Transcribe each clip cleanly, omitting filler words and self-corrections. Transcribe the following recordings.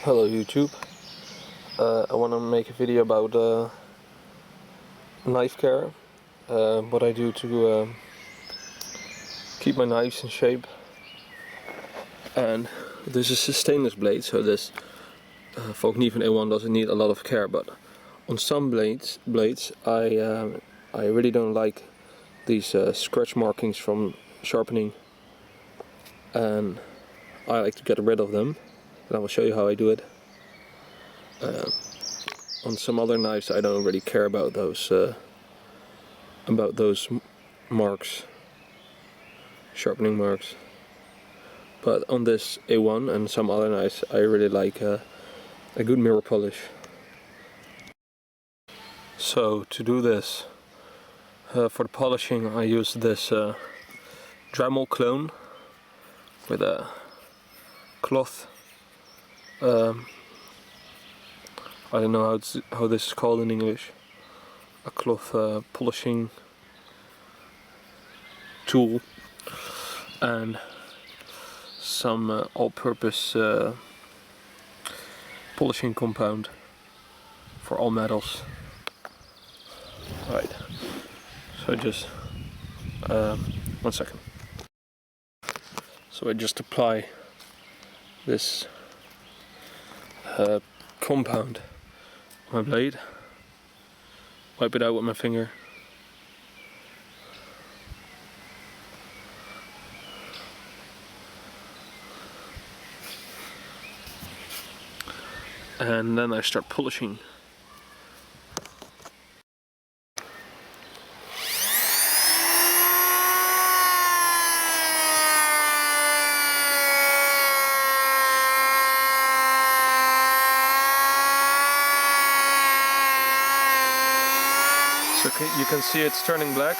Hello YouTube. I want to make a video about knife care, what I do to keep my knives in shape. And this is a stainless blade, so this Volknieven A1 doesn't need a lot of care, but on some blades I really don't like these scratch markings from sharpening, and I like to get rid of them. And I will show you how I do it. On some other knives I don't really care about those marks, sharpening marks. But on this A1 and some other knives I really like a good mirror polish. So to do this, for the polishing I use this dremel clone with a cloth. I don't know how this is called in English. A cloth polishing tool and some all-purpose polishing compound for all metals. Right. So I just 1 second. So I just apply this compound on my blade, wipe it out with my finger, and then I start polishing. So you can see it's turning black.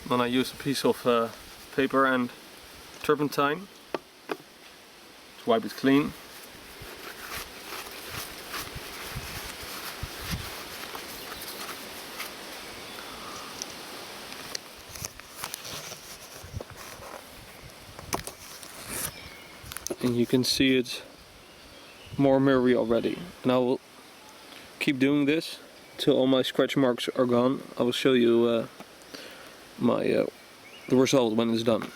Then I use a piece of paper and turpentine to wipe it clean. And you can see it's more mirrory already. And I will keep doing this till all my scratch marks are gone. I will show you the result when it's done.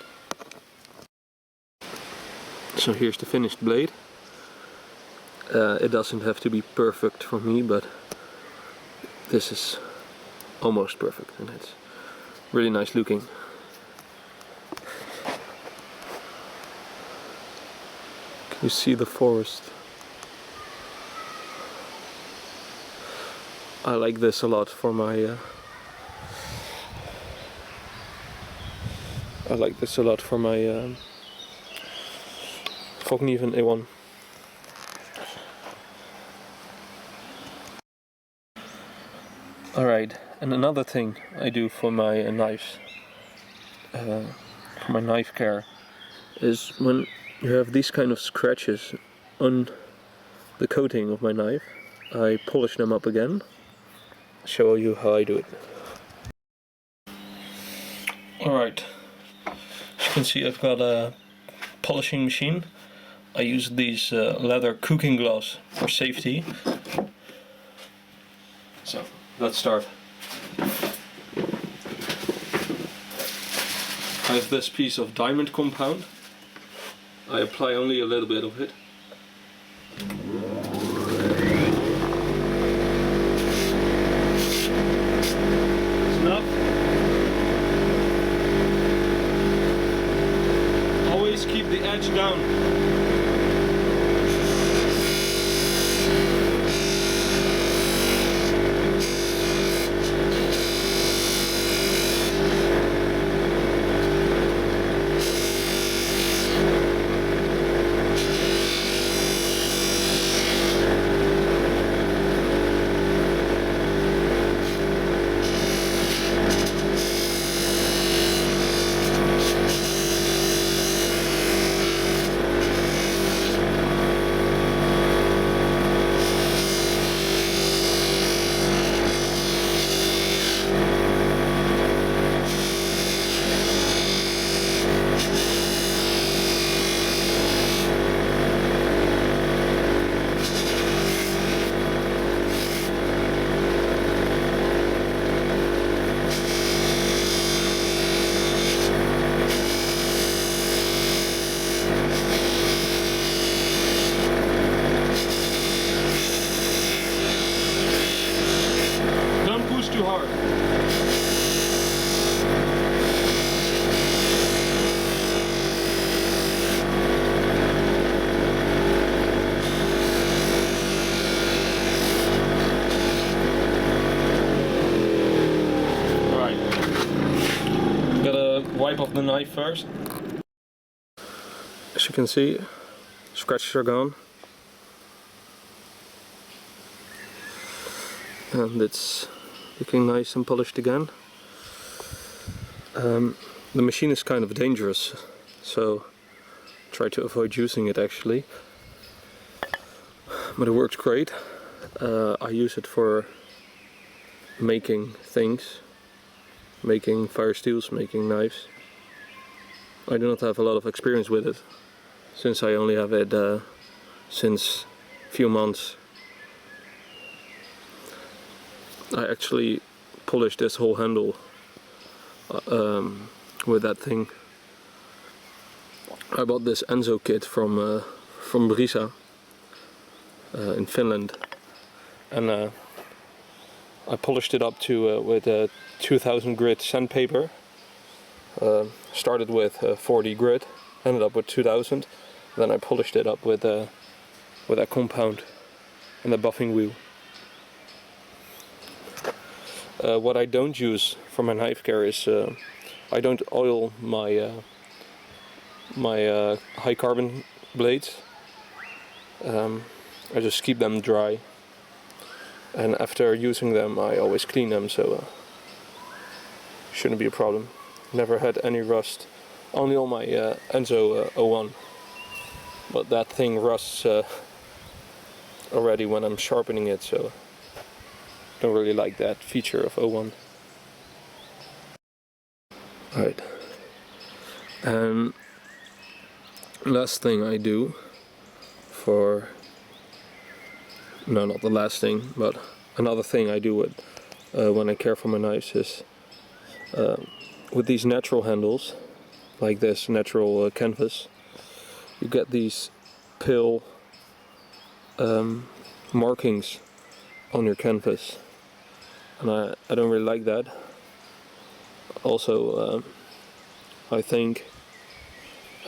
So here's the finished blade. It doesn't have to be perfect for me, but this is almost perfect and it's really nice looking. Can you see the forest? I like this a lot for my Volknieven A1. Alright, and another thing I do for my knives, for my knife care, is when you have these kind of scratches on the coating of my knife, I polish them up again. I'll show you how I do it. Alright. You can see I've got a polishing machine. I use these leather cooking gloves for safety. So let's start. I have this piece of diamond compound. I apply only a little bit of it. It's enough. Keep the edge down. wipe off the knife first. As you can see, scratches are gone. And it's looking nice and polished again. The machine is kind of dangerous, so try to avoid using it actually. But it works great. I use it for making things, making fire steels, making knives. I do not have a lot of experience with it, since I only have it since a few months. I actually polished this whole handle with that thing. I bought this Enzo kit from Brisa in Finland, and I polished it up to with 2000 grit sandpaper. Started with 40 grit, ended up with 2000. Then I polished it up with that compound and the buffing wheel. What I don't use for my knife care is I don't oil my my high carbon blades. I just keep them dry, and after using them I always clean them, so shouldn't be a problem. Never had any rust, only on my Enzo 01, but that thing rusts already when I'm sharpening it, so don't really like that feature of 01. Right, and last thing I do for, no, not the last thing, but another thing I do with when I care for my knives is with these natural handles, like this natural canvas, you get these pill markings on your canvas, and I don't really like that. Also, I think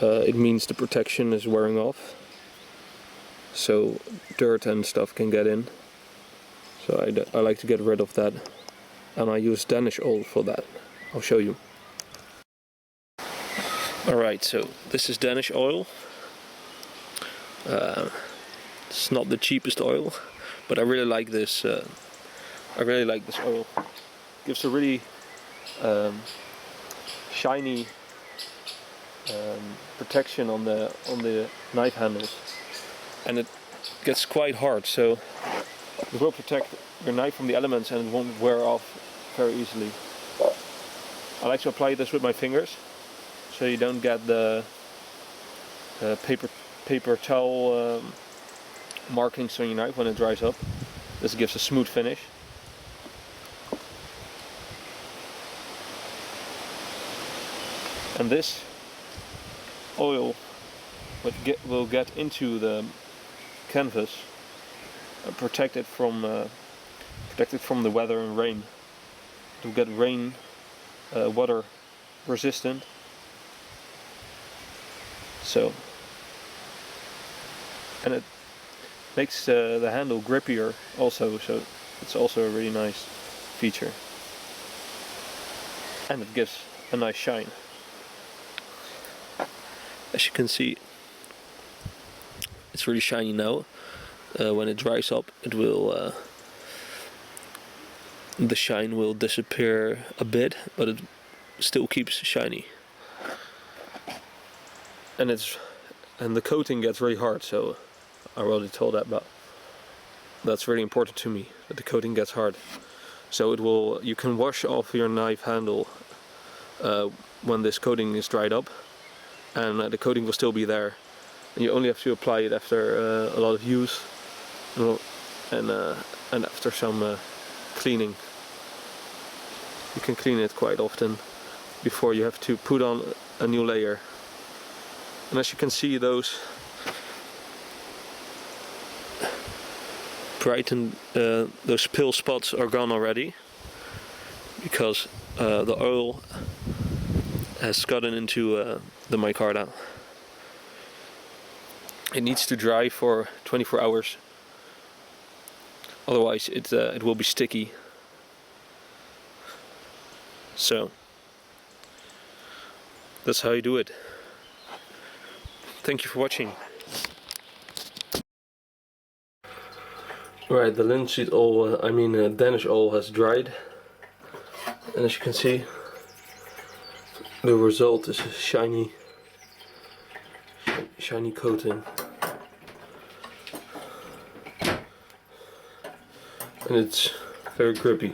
it means the protection is wearing off, so dirt and stuff can get in. So I like to get rid of that, and I use Danish Oil for that. I'll show you. Alright, so this is Danish Oil. It's not the cheapest oil, but I really like this. I really like this oil. It gives a really shiny protection on the knife handles, and it gets quite hard, so it will protect your knife from the elements and it won't wear off very easily. I like to apply this with my fingers, so you don't get the paper towel markings on your knife when it dries up. This gives a smooth finish. And this oil will get into the canvas and protect it from the weather and rain. To get rain, water resistant. So, and it makes the handle grippier also, so it's also a really nice feature. And it gives a nice shine. As you can see, it's really shiny now. When it dries up, it will the shine will disappear a bit, but it still keeps shiny. And the coating gets really hard, so I already told that, but that's really important to me, that the coating gets hard. So you can wash off your knife handle when this coating is dried up, and the coating will still be there. And you only have to apply it after a lot of use, and after some cleaning. You can clean it quite often before you have to put on a new layer. And as you can see, those brightened, those pill spots are gone already, because the oil has gotten into the micarta. It needs to dry for 24 hours, otherwise it will be sticky. So that's how you do it. Thank you for watching. Right, the linseed oil, Danish oil has dried, and as you can see, the result is a shiny coating, and it's very grippy.